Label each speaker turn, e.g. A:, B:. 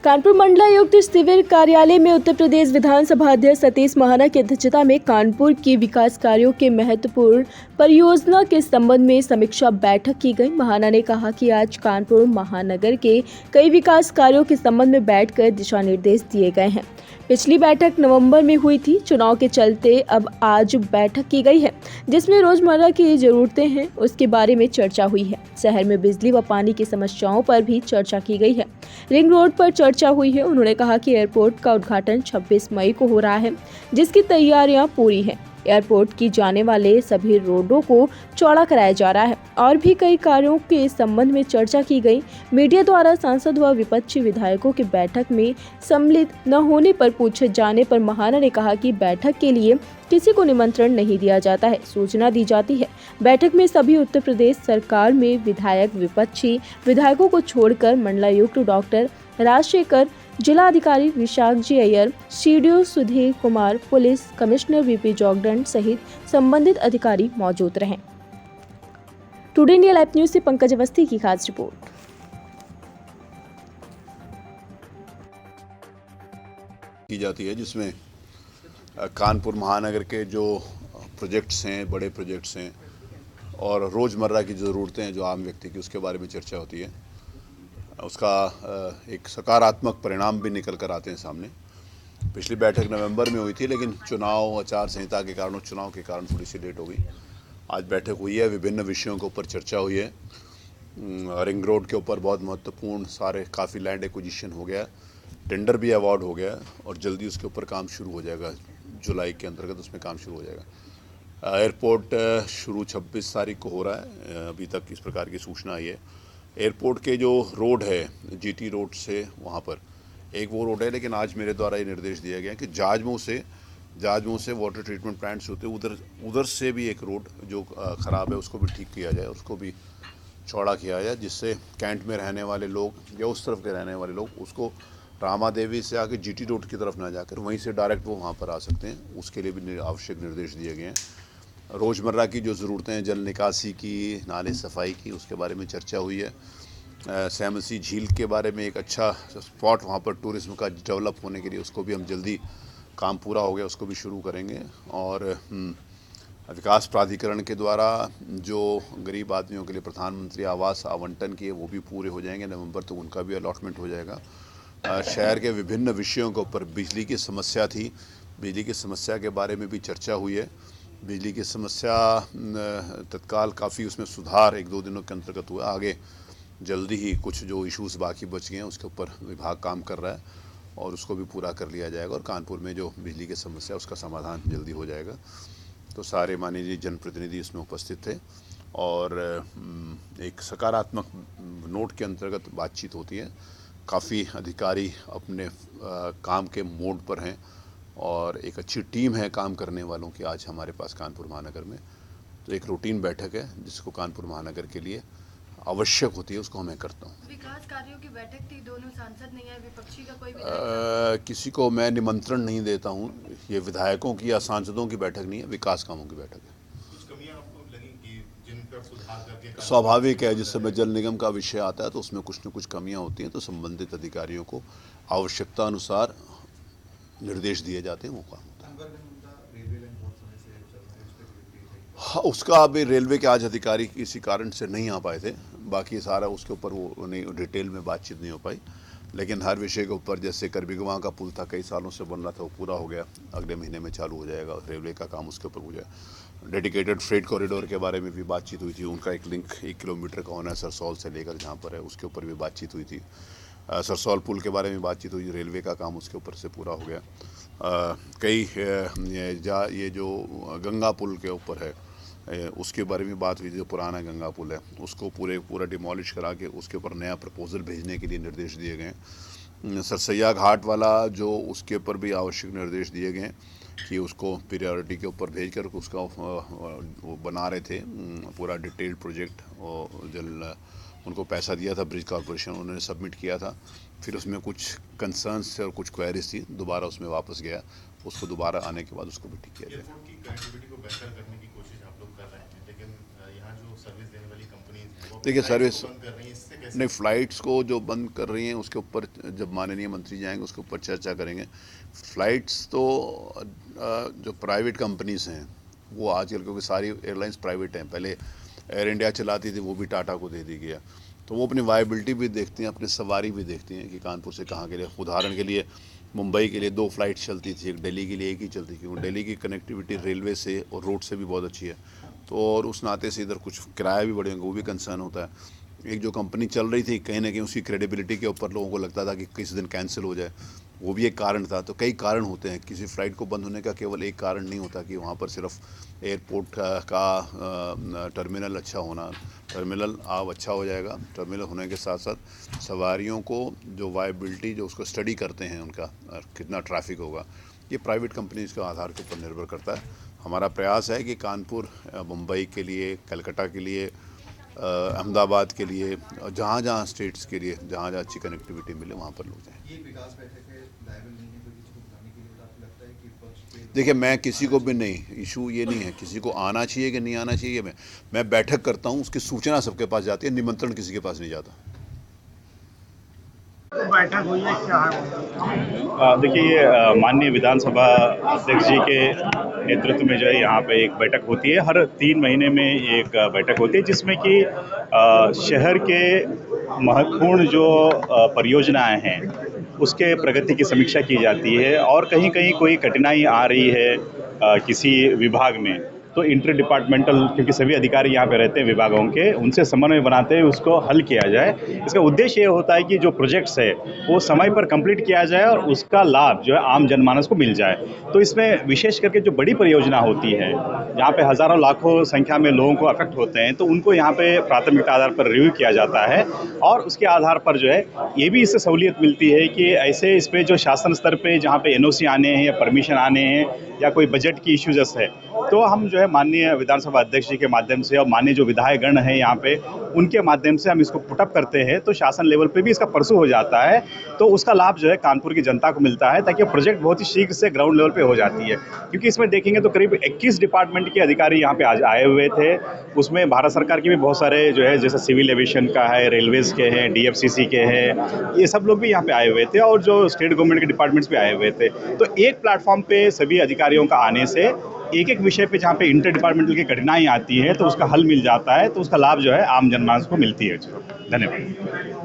A: कानपुर मंडलायुक्त सिविल कार्यालय में उत्तर प्रदेश विधानसभा अध्यक्ष सतीश महाना की अध्यक्षता में कानपुर की विकास कार्यों के महत्वपूर्ण परियोजना के संबंध में समीक्षा बैठक की गई। महाना ने कहा कि आज कानपुर महानगर के कई विकास कार्यों के संबंध में बैठकर दिशा निर्देश दिए गए हैं। पिछली बैठक नवंबर में हुई थी। चुनाव के चलते अब आज बैठक की गई है, जिसमें रोजमर्रा की जरूरतें हैं उसके बारे में चर्चा हुई है। शहर में बिजली व पानी की समस्याओं पर भी चर्चा की गई है। रिंग रोड पर चर्चा हुई है। उन्होंने कहा कि एयरपोर्ट का उद्घाटन 26 मई को हो रहा है, जिसकी तैयारियां पूरी हैं। एयरपोर्ट की जाने वाले सभी रोडों को चौड़ा कराया जा रहा है और भी कई कार्यों के संबंध में चर्चा की गई। मीडिया द्वारा सांसद व विपक्षी विधायकों की बैठक में सम्मिलित न होने पर पूछे जाने पर महाना ने कहा कि बैठक के लिए किसी को निमंत्रण नहीं दिया जाता है, सूचना दी जाती है। बैठक में सभी उत्तर प्रदेश सरकार में विधायक विपक्षी विधायकों को छोड़कर मंडलायुक्त डॉक्टर राजशेखर, जिलाधिकारी Vishakh G Iyer, CDO Sudhir Kumar, police commissioner VP Jogdand सहित संबंधित अधिकारी मौजूद रहे। टुडे इंडिया लाइव न्यूज से पंकज अवस्थी की खास रिपोर्ट।
B: की जाती है जिसमें कानपुर महानगर के जो प्रोजेक्ट्स हैं, बड़े प्रोजेक्ट्स हैं और रोज़मर्रा की ज़रूरतें हैं जो आम व्यक्ति की, उसके बारे में चर्चा होती है। उसका एक सकारात्मक परिणाम भी निकल कर आते हैं सामने। पिछली बैठक नवंबर में हुई थी, लेकिन चुनाव आचार संहिता के कारण, चुनाव के कारण थोड़ी सी लेट हो गई। आज बैठक हुई है, विभिन्न विषयों के ऊपर चर्चा हुई है। रिंग रोड के ऊपर बहुत महत्वपूर्ण सारे काफ़ी लैंड एक्विजिशन हो गया, टेंडर भी अवार्ड हो गया और जल्दी उसके ऊपर काम शुरू हो जाएगा। जुलाई के अंतर्गत उसमें काम शुरू हो जाएगा। एयरपोर्ट शुरू 26 तारीख को हो रहा है। अभी तक इस प्रकार की सूचना आई है। एयरपोर्ट के जो रोड है जीटी रोड से वहाँ पर एक वो रोड है, लेकिन आज मेरे द्वारा ये निर्देश दिया गया कि जाजमऊ से वाटर ट्रीटमेंट प्लांट से होते उधर से भी एक रोड जो ख़राब है उसको भी ठीक किया जाए, उसको भी चौड़ा किया जाए, जिससे कैंट में रहने वाले लोग या उस तरफ के रहने वाले लोग उसको रामा देवी से आके जीटी रोड की तरफ ना जाकर वहीं से डायरेक्ट वो वहाँ पर आ सकते हैं। उसके लिए भी आवश्यक निर्देश दिए गए हैं। रोज़मर्रा की जो ज़रूरतें हैं, जल निकासी की, नाले सफाई की, उसके बारे में चर्चा हुई है। सैमसी झील के बारे में एक अच्छा स्पॉट वहाँ पर टूरिज्म का डेवलप होने के लिए, उसको भी हम जल्दी, काम पूरा हो गया, उसको भी शुरू करेंगे। और विकास प्राधिकरण के द्वारा जो गरीब आदमियों के लिए प्रधानमंत्री आवास आवंटन किए वो भी पूरे हो जाएंगे। नवंबर तक उनका भी अलॉटमेंट हो जाएगा। शहर के विभिन्न विषयों के ऊपर, बिजली की समस्या थी, बिजली की समस्या के बारे में भी चर्चा हुई है। बिजली की समस्या तत्काल काफ़ी उसमें सुधार 1-2 दिनों के अंतर्गत हुआ। आगे जल्दी ही कुछ जो इश्यूज़ बाकी बच गए हैं उसके ऊपर विभाग काम कर रहा है और उसको भी पूरा कर लिया जाएगा और कानपुर में जो बिजली की समस्या उसका समाधान जल्दी हो जाएगा। तो सारे माननीय जनप्रतिनिधि इसमें उपस्थित थे और एक सकारात्मक नोट के अंतर्गत बातचीत होती है। काफ़ी अधिकारी अपने काम के मोड पर हैं और एक अच्छी टीम है काम करने वालों की आज हमारे पास कानपुर महानगर में। तो एक रूटीन बैठक है जिसको कानपुर महानगर के लिए आवश्यक होती है, उसको मैं करता हूँ।
C: विकास कार्यों की बैठक थी, दोनों सांसद नहीं आए, विपक्षी का कोई
B: किसी को मैं निमंत्रण नहीं देता हूँ। ये विधायकों की या सांसदों की बैठक नहीं है, विकास कामों की बैठक है। स्वाभाविक है, जिस समय जल निगम का विषय आता है तो उसमें कुछ न कुछ कमियां होती हैं, तो संबंधित अधिकारियों को आवश्यकता अनुसार निर्देश दिए जाते हैं, वो काम होता है। हाँ, उसका अभी रेलवे के आज अधिकारी किसी कारण से नहीं आ पाए थे, बाकी सारा उसके ऊपर वो नहीं, डिटेल में बातचीत नहीं हो पाई। लेकिन हर विषय के ऊपर, जैसे करबिगवा का पुल था, कई सालों से बन रहा था, वो पूरा हो गया, अगले महीने में चालू हो जाएगा। रेलवे का काम उसके ऊपर हो जाए। डेडिकेटेड फ्रेट कॉरिडोर के बारे में भी बातचीत हुई थी, उनका एक लिंक 1 किलोमीटर का होना है सरसौल से लेकर जहाँ पर है, उसके ऊपर भी बातचीत हुई थी। सरसौल पुल के बारे में बातचीत हुई, रेलवे का काम उसके ऊपर से पूरा हो गया। कई ये जो गंगा पुल के ऊपर है उसके बारे में बात हुई, जो पुराना गंगा पुल है उसको पूरा डिमोलिश करा के उसके ऊपर नया प्रपोजल भेजने के लिए निर्देश दिए गए हैं। सरसैया घाट वाला जो, उसके ऊपर भी आवश्यक निर्देश दिए गए हैं कि उसको प्रायोरिटी के ऊपर भेज कर उसका वो बना रहे थे पूरा डिटेल्ड प्रोजेक्ट। और उनको पैसा दिया था ब्रिज कॉरपोरेशन, उन्होंने सबमिट किया था, फिर उसमें कुछ कंसर्न्स थे और कुछ क्वेरीज थी, दोबारा उसमें वापस गया, उसको दोबारा आने के बाद उसको भी ठीक किया जाए।
D: एयरपोर्ट की कनेक्टिविटी को बेहतर करने की कोशिश आप लोग कर रहे हैं, लेकिन यहाँ जो सर्विस देने वाली कंपनीज हैं वो
B: देखिए, सर्विस
D: बंद कर रही हैं, इससे
B: नहीं, फ्लाइट्स को जो बंद कर रही हैं उसके ऊपर जब माननीय मंत्री जाएंगे उसके ऊपर चर्चा करेंगे। फ्लाइट्स तो जो प्राइवेट कंपनीज हैं वो आजकल, क्योंकि सारी एयरलाइंस प्राइवेट हैं, पहले एयर इंडिया चलाती थी वो भी टाटा को दे दी गया, तो वो अपनी वायबिलिटी भी देखती हैं, अपनी सवारी भी देखती हैं कि कानपुर से कहाँ के लिए। उदाहरण के लिए मुंबई के लिए 2 फ्लाइट चलती थी, एक दिल्ली के लिए एक ही चलती थी, क्योंकि दिल्ली की कनेक्टिविटी रेलवे से और रोड से भी बहुत अच्छी है, तो और उस नाते से इधर कुछ किराया भी बढ़ेंगे, वो भी कंसर्न होता है। एक जो कंपनी चल रही थी कहीं ना कहीं उसकी क्रेडिबिलिटी के ऊपर लोगों को लगता था कि किसी दिन कैंसिल हो जाए, वो भी एक कारण था। तो कई कारण होते हैं, किसी फ़्लाइट को बंद होने का केवल एक कारण नहीं होता कि वहाँ पर सिर्फ एयरपोर्ट का टर्मिनल अच्छा होना। टर्मिनल अब अच्छा हो जाएगा, टर्मिनल होने के साथ साथ सवारियों को जो वायबिलिटी, जो उसको स्टडी करते हैं उनका कितना ट्रैफिक होगा, ये प्राइवेट कंपनीज़ के आधार के ऊपर निर्भर करता है। हमारा प्रयास है कि कानपुर, मुंबई के लिए, कलकत्ता के लिए, अहमदाबाद के लिए, जहाँ जहाँ स्टेट्स के लिए, जहाँ जहाँ अच्छी कनेक्टिविटी मिले वहाँ पर लोग जाएँ।
D: ये विकास बैठक है, लायबल नहीं है, कोई किसी को बुलाने के लिए, तो आपको लगता है कि विपक्ष के
B: देखिए, मैं किसी को भी नहीं, इशू ये नहीं है किसी को आना चाहिए कि नहीं आना चाहिए। मैं बैठक करता हूँ, उसकी सूचना सबके पास जाती है, निमंत्रण किसी के पास नहीं जाता।
E: बैठक हुई है, क्या है?
F: देखिए, माननीय विधानसभा अध्यक्ष जी के नेतृत्व में जो है यहाँ पे एक बैठक होती है। हर 3 महीने में एक बैठक होती है जिसमें कि शहर के महत्वपूर्ण जो परियोजनाएं हैं उसके प्रगति की समीक्षा की जाती है, और कहीं कहीं कोई कठिनाई आ रही है किसी विभाग में तो इंटर डिपार्टमेंटल, क्योंकि सभी अधिकारी यहाँ पे रहते हैं विभागों के, उनसे समन्वय बनाते हुए उसको हल किया जाए। इसका उद्देश्य ये होता है कि जो प्रोजेक्ट्स है वो समय पर कंप्लीट किया जाए और उसका लाभ जो है आम जनमानस को मिल जाए। तो इसमें विशेष करके जो बड़ी परियोजना होती है जहाँ पे हज़ारों लाखों संख्या में लोगों को अफेक्ट होते हैं, तो उनको यहाँ पे प्राथमिकता आधार पर रिव्यू किया जाता है, और उसके आधार पर जो है ये भी इससे सहूलियत मिलती है कि ऐसे इस पर जो शासन स्तर पर जहाँ पे NOC आने हैं या परमिशन आने हैं या कोई बजट की इश्यूज है, तो हम जो है माननीय विधानसभा अध्यक्ष जी के माध्यम से और माननीय जो विधायकगण हैं यहाँ पे उनके माध्यम से हम इसको पुटअप करते हैं, तो शासन लेवल पे भी इसका परसू हो जाता है, तो उसका लाभ जो है कानपुर की जनता को मिलता है, ताकि प्रोजेक्ट बहुत ही शीघ्र से ग्राउंड लेवल पे हो जाती है। क्योंकि इसमें देखेंगे तो करीब 21 डिपार्टमेंट के अधिकारी यहाँ पे आज आए हुए थे। उसमें भारत सरकार के भी बहुत सारे जो है, जैसे सिविल एविएशन का है, रेलवेज़ के हैं, DFCC के हैं, ये सब लोग भी यहाँ पे आए हुए थे, और जो स्टेट गवर्नमेंट के डिपार्टमेंट्स भी आए हुए थे। तो एक प्लेटफॉर्म पे सभी अधिकारियों का आने से एक एक विषय पे जहाँ पे इंटर डिपार्टमेंटल की कठिनाई आती है तो उसका हल मिल जाता है, तो उसका लाभ जो है आम जनमानस को मिलती है। धन्यवाद।